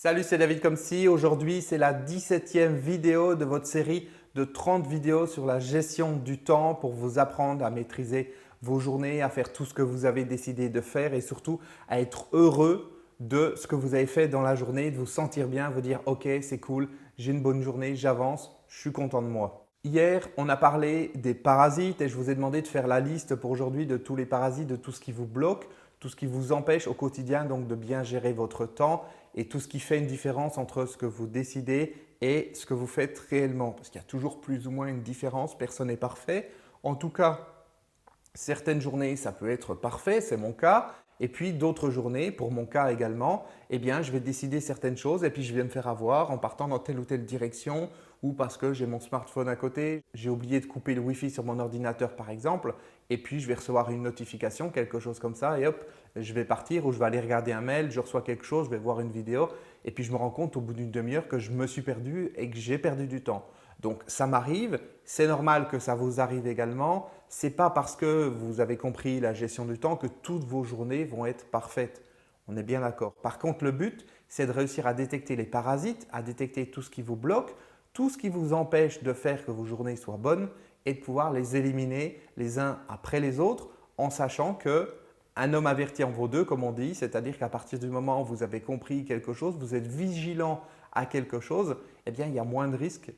Salut, c'est David Comsi. Aujourd'hui, c'est la 17e vidéo de votre série de 30 vidéos sur la gestion du temps pour vous apprendre à maîtriser vos journées, à faire tout ce que vous avez décidé de faire et surtout à être heureux de ce que vous avez fait dans la journée, de vous sentir bien, vous dire « Ok, c'est cool, j'ai une bonne journée, j'avance, je suis content de moi ». Hier, on a parlé des parasites et je vous ai demandé de faire la liste pour aujourd'hui de tous les parasites, de tout ce qui vous bloque, tout ce qui vous empêche au quotidien donc de bien gérer votre temps et tout ce qui fait une différence entre ce que vous décidez et ce que vous faites réellement. Parce qu'il y a toujours plus ou moins une différence, personne n'est parfait. En tout cas, certaines journées, ça peut être parfait, c'est mon cas. Et puis d'autres journées, pour mon cas également, eh bien, je vais décider certaines choses et puis je vais me faire avoir en partant dans telle ou telle direction ou parce que j'ai mon smartphone à côté, j'ai oublié de couper le Wi-Fi sur mon ordinateur par exemple et puis je vais recevoir une notification, quelque chose comme ça et hop, je vais partir ou je vais aller regarder un mail, je reçois quelque chose, je vais voir une vidéo et puis je me rends compte au bout d'une demi-heure que je me suis perdu et que j'ai perdu du temps. Donc ça m'arrive, c'est normal que ça vous arrive également. Ce n'est pas parce que vous avez compris la gestion du temps que toutes vos journées vont être parfaites. On est bien d'accord. Par contre, le but, c'est de réussir à détecter les parasites, à détecter tout ce qui vous bloque, tout ce qui vous empêche de faire que vos journées soient bonnes et de pouvoir les éliminer les uns après les autres en sachant que un homme averti en vaut deux, comme on dit, c'est-à-dire qu'à partir du moment où vous avez compris quelque chose, vous êtes vigilant à quelque chose, eh bien, il y a moins de risques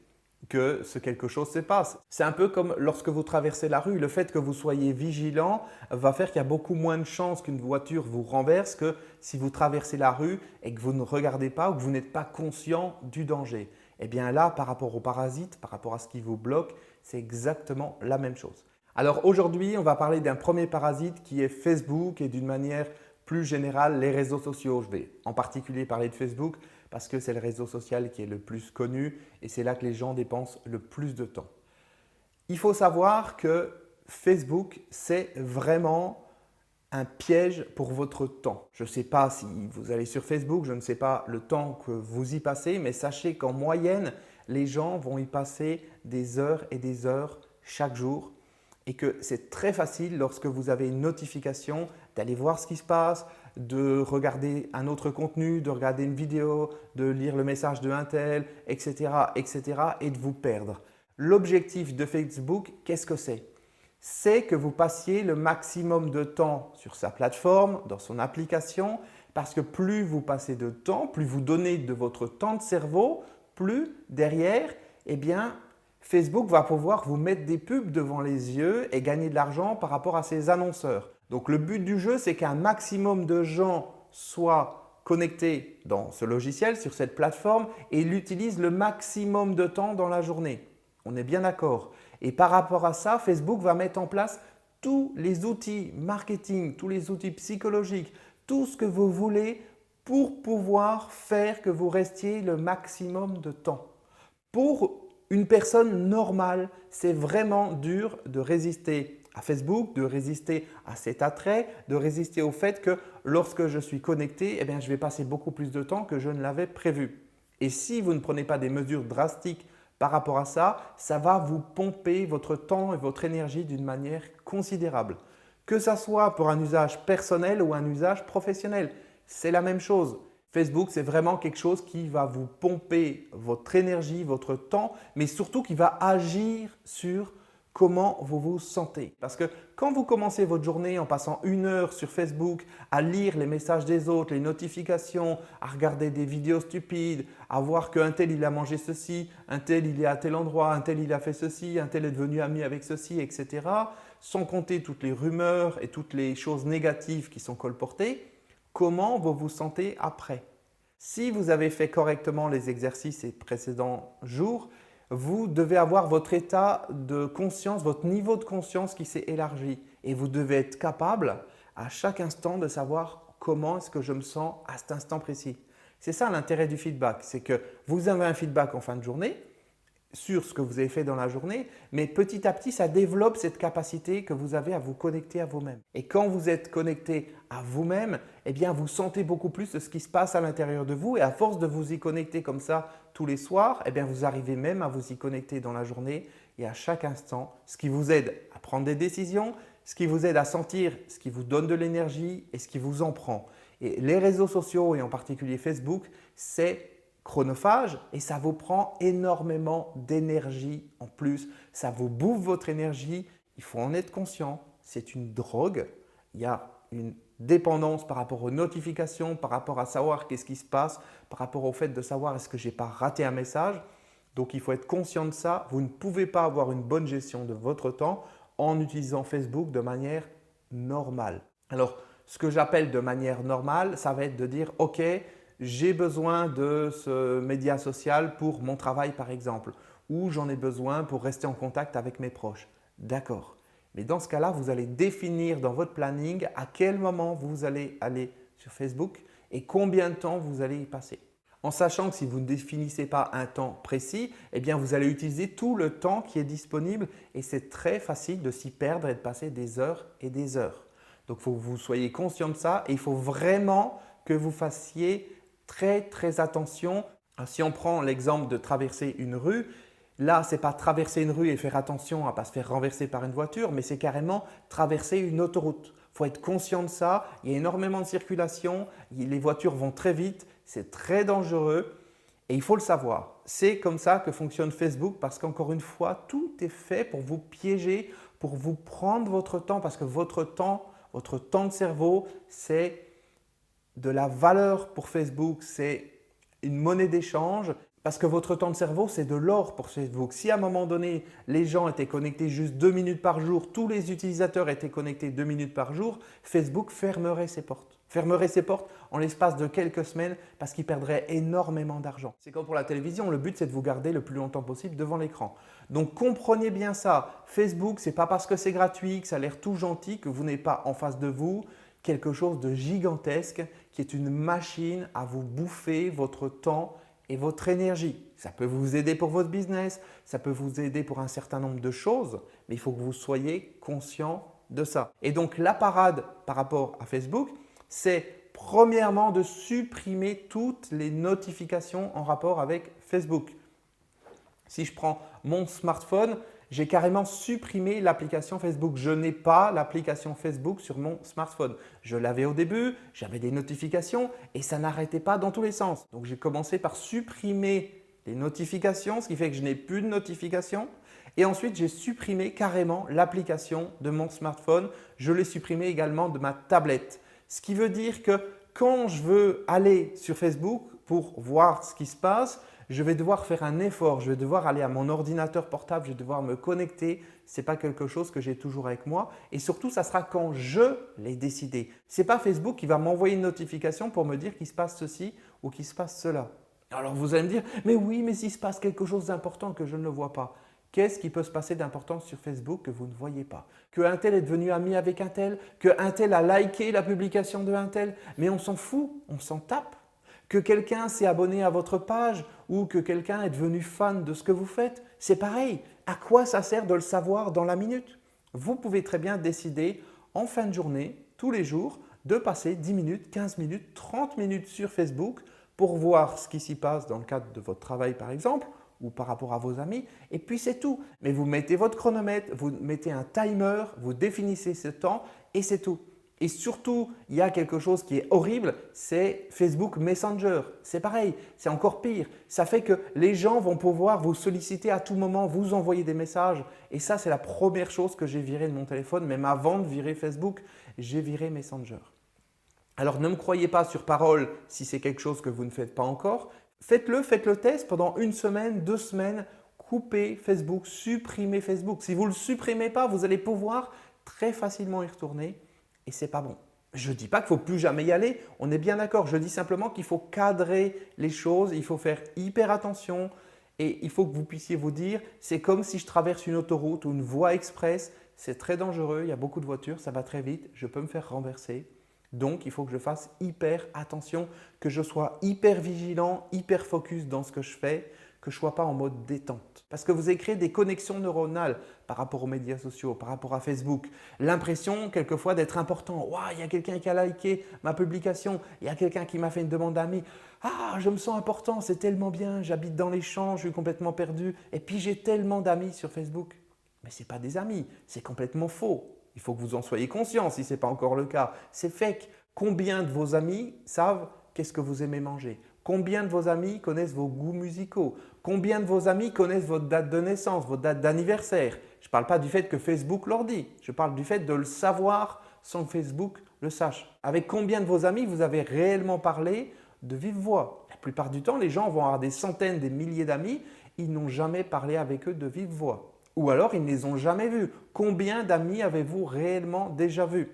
que ce quelque chose se passe. C'est un peu comme lorsque vous traversez la rue, le fait que vous soyez vigilant va faire qu'il y a beaucoup moins de chances qu'une voiture vous renverse que si vous traversez la rue et que vous ne regardez pas ou que vous n'êtes pas conscient du danger. Eh bien là, par rapport aux parasites, par rapport à ce qui vous bloque, c'est exactement la même chose. Alors aujourd'hui, on va parler d'un premier parasite qui est Facebook et d'une manière plus générale les réseaux sociaux. Je vais en particulier parler de Facebook parce que c'est le réseau social qui est le plus connu et c'est là que les gens dépensent le plus de temps. Il faut savoir que Facebook, c'est vraiment un piège pour votre temps. Je ne sais pas si vous allez sur Facebook, je ne sais pas le temps que vous y passez, mais sachez qu'en moyenne, les gens vont y passer des heures et des heures chaque jour et que c'est très facile lorsque vous avez une notification d'aller voir ce qui se passe, de regarder un autre contenu, de regarder une vidéo, de lire le message de un tel, etc., etc. et de vous perdre. L'objectif de Facebook, qu'est-ce que c'est? C'est que vous passiez le maximum de temps sur sa plateforme, dans son application, parce que plus vous passez de temps, plus vous donnez de votre temps de cerveau, plus derrière, eh bien, Facebook va pouvoir vous mettre des pubs devant les yeux et gagner de l'argent par rapport à ses annonceurs. Donc le but du jeu, c'est qu'un maximum de gens soient connectés dans ce logiciel, sur cette plateforme et l'utilisent le maximum de temps dans la journée. On est bien d'accord. Et par rapport à ça, Facebook va mettre en place tous les outils marketing, tous les outils psychologiques, tout ce que vous voulez pour pouvoir faire que vous restiez le maximum de temps. Pour une personne normale, c'est vraiment dur de résister à Facebook, de résister à cet attrait, de résister au fait que lorsque je suis connecté, eh bien, je vais passer beaucoup plus de temps que je ne l'avais prévu. Et si vous ne prenez pas des mesures drastiques par rapport à ça, ça va vous pomper votre temps et votre énergie d'une manière considérable. Que ça soit pour un usage personnel ou un usage professionnel, c'est la même chose. Facebook, c'est vraiment quelque chose qui va vous pomper votre énergie, votre temps, mais surtout qui va agir sur comment vous vous sentez. Parce que quand vous commencez votre journée en passant 1 heure sur Facebook à lire les messages des autres, les notifications, à regarder des vidéos stupides, à voir qu'un tel il a mangé ceci, un tel il est à tel endroit, un tel il a fait ceci, un tel est devenu ami avec ceci, etc. Sans compter toutes les rumeurs et toutes les choses négatives qui sont colportées, comment vous vous sentez après? Si vous avez fait correctement les exercices ces précédents jours, vous devez avoir votre état de conscience, votre niveau de conscience qui s'est élargi et vous devez être capable à chaque instant de savoir comment est-ce que je me sens à cet instant précis. C'est ça l'intérêt du feedback, c'est que vous avez un feedback en fin de journée sur ce que vous avez fait dans la journée, mais petit à petit, ça développe cette capacité que vous avez à vous connecter à vous-même. Et quand vous êtes connecté à vous-même, eh bien, vous sentez beaucoup plus de ce qui se passe à l'intérieur de vous et à force de vous y connecter comme ça tous les soirs, eh bien, vous arrivez même à vous y connecter dans la journée et à chaque instant, ce qui vous aide à prendre des décisions, ce qui vous aide à sentir ce qui vous donne de l'énergie et ce qui vous en prend. Et les réseaux sociaux et en particulier Facebook, c'est chronophage et ça vous prend énormément d'énergie en plus. Ça vous bouffe votre énergie. Il faut en être conscient. C'est une drogue. Il y a une dépendance par rapport aux notifications, par rapport à savoir qu'est-ce qui se passe, par rapport au fait de savoir est-ce que je n'ai pas raté un message. Donc il faut être conscient de ça. Vous ne pouvez pas avoir une bonne gestion de votre temps en utilisant Facebook de manière normale. Alors, ce que j'appelle de manière normale, ça va être de dire « Ok, j'ai besoin de ce média social pour mon travail par exemple, ou j'en ai besoin pour rester en contact avec mes proches. » D'accord. Mais dans ce cas-là, vous allez définir dans votre planning à quel moment vous allez aller sur Facebook et combien de temps vous allez y passer. En sachant que si vous ne définissez pas un temps précis, eh bien vous allez utiliser tout le temps qui est disponible et c'est très facile de s'y perdre et de passer des heures et des heures. Donc, il faut que vous soyez conscient de ça et il faut vraiment que vous fassiez très attention. Si on prend l'exemple de traverser une rue, là, ce n'est pas traverser une rue et faire attention à ne pas se faire renverser par une voiture, mais c'est carrément traverser une autoroute. Il faut être conscient de ça. Il y a énormément de circulation, les voitures vont très vite, c'est très dangereux et il faut le savoir. C'est comme ça que fonctionne Facebook parce qu'encore une fois, tout est fait pour vous piéger, pour vous prendre votre temps parce que votre temps de cerveau, c'est de la valeur pour Facebook, c'est une monnaie d'échange parce que votre temps de cerveau, c'est de l'or pour Facebook. Si à un moment donné, les gens étaient connectés juste 2 minutes par jour, tous les utilisateurs étaient connectés 2 minutes par jour, Facebook fermerait ses portes. Fermerait ses portes en l'espace de quelques semaines parce qu'il perdrait énormément d'argent. C'est comme pour la télévision, le but c'est de vous garder le plus longtemps possible devant l'écran. Donc comprenez bien ça, Facebook, ce n'est pas parce que c'est gratuit, que ça a l'air tout gentil, que vous n'avez pas en face de vous quelque chose de gigantesque qui est une machine à vous bouffer votre temps et votre énergie. Ça peut vous aider pour votre business, ça peut vous aider pour un certain nombre de choses, mais il faut que vous soyez conscient de ça. Et donc la parade par rapport à Facebook, c'est premièrement de supprimer toutes les notifications en rapport avec Facebook. Si je prends mon smartphone, j'ai carrément supprimé l'application Facebook. Je n'ai pas l'application Facebook sur mon smartphone. Je l'avais au début, j'avais des notifications et ça n'arrêtait pas dans tous les sens. Donc j'ai commencé par supprimer les notifications, ce qui fait que je n'ai plus de notifications. Et ensuite, j'ai supprimé carrément l'application de mon smartphone. Je l'ai supprimé également de ma tablette. Ce qui veut dire que quand je veux aller sur Facebook pour voir ce qui se passe, je vais devoir faire un effort, je vais devoir aller à mon ordinateur portable, je vais devoir me connecter. Ce n'est pas quelque chose que j'ai toujours avec moi et surtout, ça sera quand je l'ai décidé. Ce n'est pas Facebook qui va m'envoyer une notification pour me dire qu'il se passe ceci ou qu'il se passe cela. Alors vous allez me dire, mais oui, mais s'il se passe quelque chose d'important que je ne le vois pas. Qu'est-ce qui peut se passer d'important sur Facebook que vous ne voyez pas? Qu'un tel est devenu ami avec un tel, qu'un tel a liké la publication de un tel, mais on s'en fout, on s'en tape. Que quelqu'un s'est abonné à votre page ou que quelqu'un est devenu fan de ce que vous faites, c'est pareil. À quoi ça sert de le savoir dans la minute? Vous pouvez très bien décider en fin de journée, tous les jours, de passer 10 minutes, 15 minutes, 30 minutes sur Facebook pour voir ce qui s'y passe dans le cadre de votre travail par exemple ou par rapport à vos amis et puis c'est tout. Mais vous mettez votre chronomètre, vous mettez un timer, vous définissez ce temps et c'est tout. Et surtout, il y a quelque chose qui est horrible, c'est Facebook Messenger. C'est pareil, c'est encore pire. Ça fait que les gens vont pouvoir vous solliciter à tout moment, vous envoyer des messages. Et ça, c'est la première chose que j'ai virée de mon téléphone, même avant de virer Facebook, j'ai viré Messenger. Alors ne me croyez pas sur parole si c'est quelque chose que vous ne faites pas encore. Faites le test pendant 1 semaine, 2 semaines, coupez Facebook, supprimez Facebook. Si vous ne le supprimez pas, vous allez pouvoir très facilement y retourner. Et ce n'est pas bon. Je ne dis pas qu'il ne faut plus jamais y aller, on est bien d'accord. Je dis simplement qu'il faut cadrer les choses, il faut faire hyper attention et il faut que vous puissiez vous dire c'est comme si je traverse une autoroute ou une voie express, c'est très dangereux, il y a beaucoup de voitures, ça va très vite, je peux me faire renverser. Donc, il faut que je fasse hyper attention, que je sois hyper vigilant, hyper focus dans ce que je fais, que je ne sois pas en mode détente. Parce que vous avez créé des connexions neuronales par rapport aux médias sociaux, par rapport à Facebook. L'impression quelquefois d'être important. Waouh, il y a quelqu'un qui a liké ma publication, il y a quelqu'un qui m'a fait une demande d'amis. Ah, je me sens important, c'est tellement bien, j'habite dans les champs, je suis complètement perdu. Et puis j'ai tellement d'amis sur Facebook. Mais ce n'est pas des amis, c'est complètement faux. Il faut que vous en soyez conscient si ce n'est pas encore le cas. C'est fake. Combien de vos amis savent qu'est-ce que vous aimez manger? Combien de vos amis connaissent vos goûts musicaux? Combien de vos amis connaissent votre date de naissance, votre date d'anniversaire? Je ne parle pas du fait que Facebook leur dit, je parle du fait de le savoir sans que Facebook le sache. Avec combien de vos amis vous avez réellement parlé de vive voix? La plupart du temps, les gens vont avoir des centaines, des milliers d'amis, ils n'ont jamais parlé avec eux de vive voix. Ou alors, ils ne les ont jamais vus. Combien d'amis avez-vous réellement déjà vus?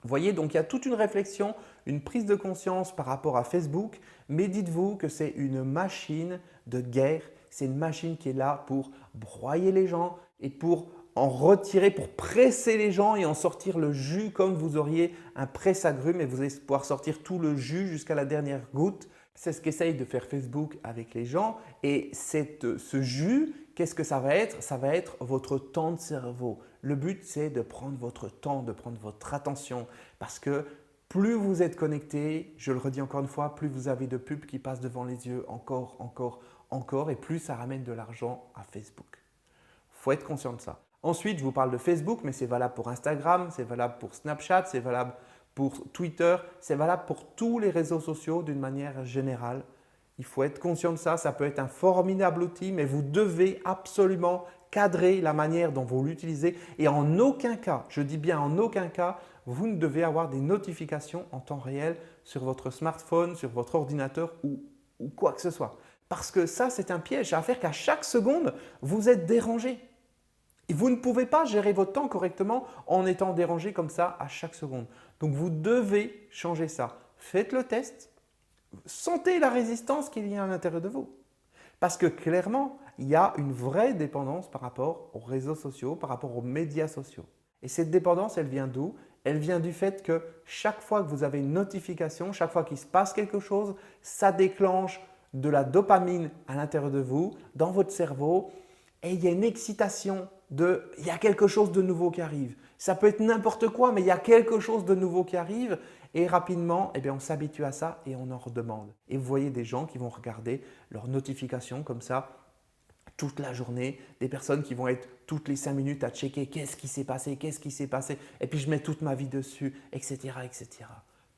Vous voyez, donc il y a toute une réflexion, une prise de conscience par rapport à Facebook, mais dites-vous que c'est une machine de guerre, c'est une machine qui est là pour broyer les gens et pour en retirer, pour presser les gens et en sortir le jus comme vous auriez un presse-agrumes et vous allez pouvoir sortir tout le jus jusqu'à la dernière goutte. C'est ce qu'essaye de faire Facebook avec les gens et ce jus, qu'est-ce que ça va être? Ça va être votre temps de cerveau. Le but, c'est de prendre votre temps, de prendre votre attention parce que plus vous êtes connecté, je le redis encore une fois, plus vous avez de pubs qui passent devant les yeux encore et plus ça ramène de l'argent à Facebook. Il faut être conscient de ça. Ensuite, je vous parle de Facebook, mais c'est valable pour Instagram, c'est valable pour Snapchat, c'est valable pour Twitter, c'est valable pour tous les réseaux sociaux d'une manière générale. Il faut être conscient de ça, ça peut être un formidable outil, mais vous devez absolument cadrer la manière dont vous l'utilisez et en aucun cas, je dis bien en aucun cas, vous ne devez avoir des notifications en temps réel sur votre smartphone, sur votre ordinateur ou quoi que ce soit. Parce que ça, c'est un piège à faire qu'à chaque seconde, vous êtes dérangé. Et vous ne pouvez pas gérer votre temps correctement en étant dérangé comme ça à chaque seconde. Donc, vous devez changer ça. Faites le test. Sentez la résistance qu'il y a à l'intérieur de vous. Parce que clairement, il y a une vraie dépendance par rapport aux réseaux sociaux, par rapport aux médias sociaux. Et cette dépendance, elle vient d'où? Elle vient du fait que chaque fois que vous avez une notification, chaque fois qu'il se passe quelque chose, ça déclenche de la dopamine à l'intérieur de vous, dans votre cerveau, et il y a une excitation il y a quelque chose de nouveau qui arrive. Ça peut être n'importe quoi, mais il y a quelque chose de nouveau qui arrive et rapidement, on s'habitue à ça et on en redemande. Et vous voyez des gens qui vont regarder leurs notifications comme ça toute la journée, des personnes qui vont être toutes les 5 minutes à checker qu'est-ce qui s'est passé, et puis je mets toute ma vie dessus, etc., etc.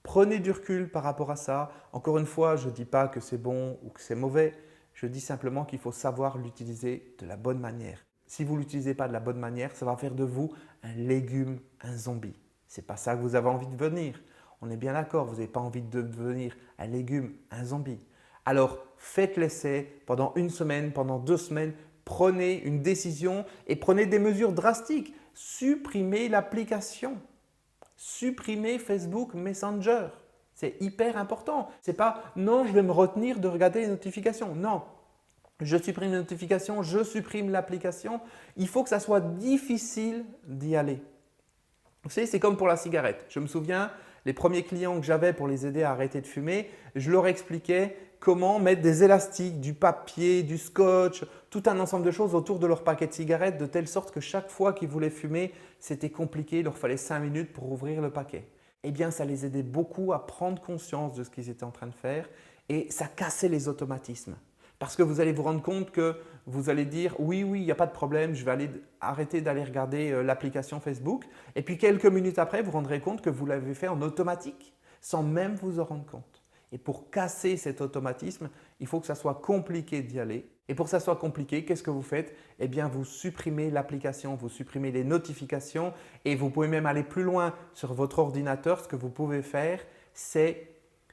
Prenez du recul par rapport à ça. Encore une fois, je ne dis pas que c'est bon ou que c'est mauvais. Je dis simplement qu'il faut savoir l'utiliser de la bonne manière. Si vous ne l'utilisez pas de la bonne manière, ça va faire de vous un légume, un zombie. Ce n'est pas ça que vous avez envie de devenir. On est bien d'accord, vous n'avez pas envie de devenir un légume, un zombie. Alors faites l'essai pendant 1 semaine, pendant 2 semaines, prenez une décision et prenez des mesures drastiques. Supprimez l'application. Supprimez Facebook Messenger. C'est hyper important. Ce n'est pas « non, je vais me retenir de regarder les notifications ». Non, je supprime les notifications, je supprime l'application. Il faut que ça soit difficile d'y aller. Vous savez, c'est comme pour la cigarette. Je me souviens, les premiers clients que j'avais pour les aider à arrêter de fumer, je leur expliquais comment mettre des élastiques, du papier, du scotch, tout un ensemble de choses autour de leur paquet de cigarettes de telle sorte que chaque fois qu'ils voulaient fumer, c'était compliqué, il leur fallait 5 minutes pour ouvrir le paquet. Eh bien, ça les aidait beaucoup à prendre conscience de ce qu'ils étaient en train de faire et ça cassait les automatismes. Parce que vous allez vous rendre compte que vous allez dire « oui, il n'y a pas de problème, je vais arrêter d'aller regarder l'application Facebook ». Et puis quelques minutes après, vous vous rendrez compte que vous l'avez fait en automatique sans même vous en rendre compte. Et pour casser cet automatisme, il faut que ça soit compliqué d'y aller. Et pour que ça soit compliqué, qu'est-ce que vous faites? Eh bien, vous supprimez l'application, vous supprimez les notifications et vous pouvez même aller plus loin sur votre ordinateur. Ce que vous pouvez faire, c'est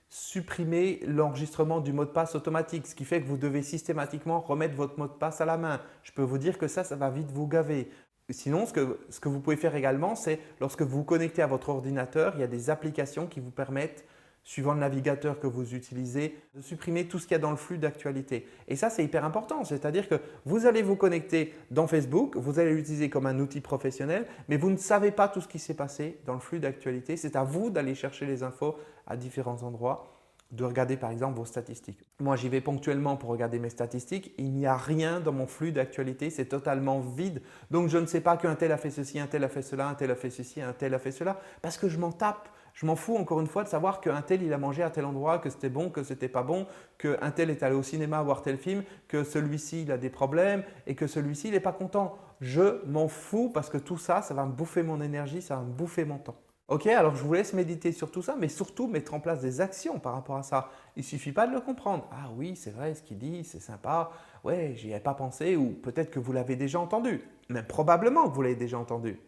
supprimer l'enregistrement du mot de passe automatique, ce qui fait que vous devez systématiquement remettre votre mot de passe à la main. Je peux vous dire que ça va vite vous gaver. Sinon, ce que vous pouvez faire également, c'est lorsque vous vous connectez à votre ordinateur, il y a des applications qui vous permettent, suivant le navigateur que vous utilisez, de supprimer tout ce qu'il y a dans le flux d'actualité. Et ça, c'est hyper important. C'est-à-dire que vous allez vous connecter dans Facebook, vous allez l'utiliser comme un outil professionnel, mais vous ne savez pas tout ce qui s'est passé dans le flux d'actualité. C'est à vous d'aller chercher les infos à différents endroits, de regarder par exemple vos statistiques. Moi, j'y vais ponctuellement pour regarder mes statistiques. Il n'y a rien dans mon flux d'actualité, c'est totalement vide. Donc, je ne sais pas qu'un tel a fait ceci, un tel a fait cela, un tel a fait ceci, un tel a fait cela, parce que je m'en tape. Je m'en fous encore une fois de savoir qu'un tel il a mangé à tel endroit, que c'était bon, que c'était pas bon, qu'un tel est allé au cinéma voir tel film, que celui-ci il a des problèmes et que celui-ci il n'est pas content. Je m'en fous parce que tout ça, ça va me bouffer mon énergie, ça va me bouffer mon temps. Ok, alors je vous laisse méditer sur tout ça, mais surtout mettre en place des actions par rapport à ça. Il ne suffit pas de le comprendre. Ah oui, c'est vrai ce qu'il dit, c'est sympa. Ouais, j'y avais pas pensé ou peut-être que vous l'avez déjà entendu. Même probablement que vous l'avez déjà entendu.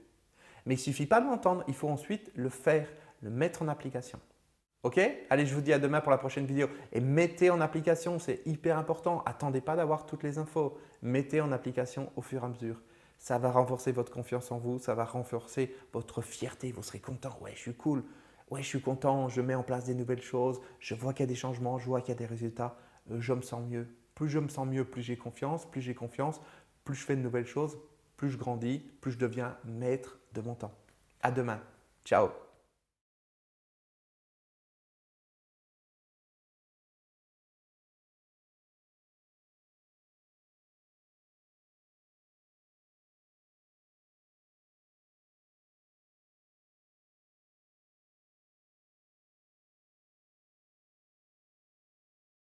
Mais il ne suffit pas de l'entendre, il faut ensuite le faire, le mettre en application. Ok? Allez, je vous dis à demain pour la prochaine vidéo. Et mettez en application, c'est hyper important. Attendez pas d'avoir toutes les infos. Mettez en application au fur et à mesure. Ça va renforcer votre confiance en vous, ça va renforcer votre fierté. Vous serez content. Ouais, je suis cool. Ouais, je suis content. Je mets en place des nouvelles choses. Je vois qu'il y a des changements, je vois qu'il y a des résultats. Je me sens mieux. Plus je me sens mieux, plus j'ai confiance. Plus j'ai confiance, plus je fais de nouvelles choses, plus je grandis, plus je deviens maître de mon temps. À demain. Ciao.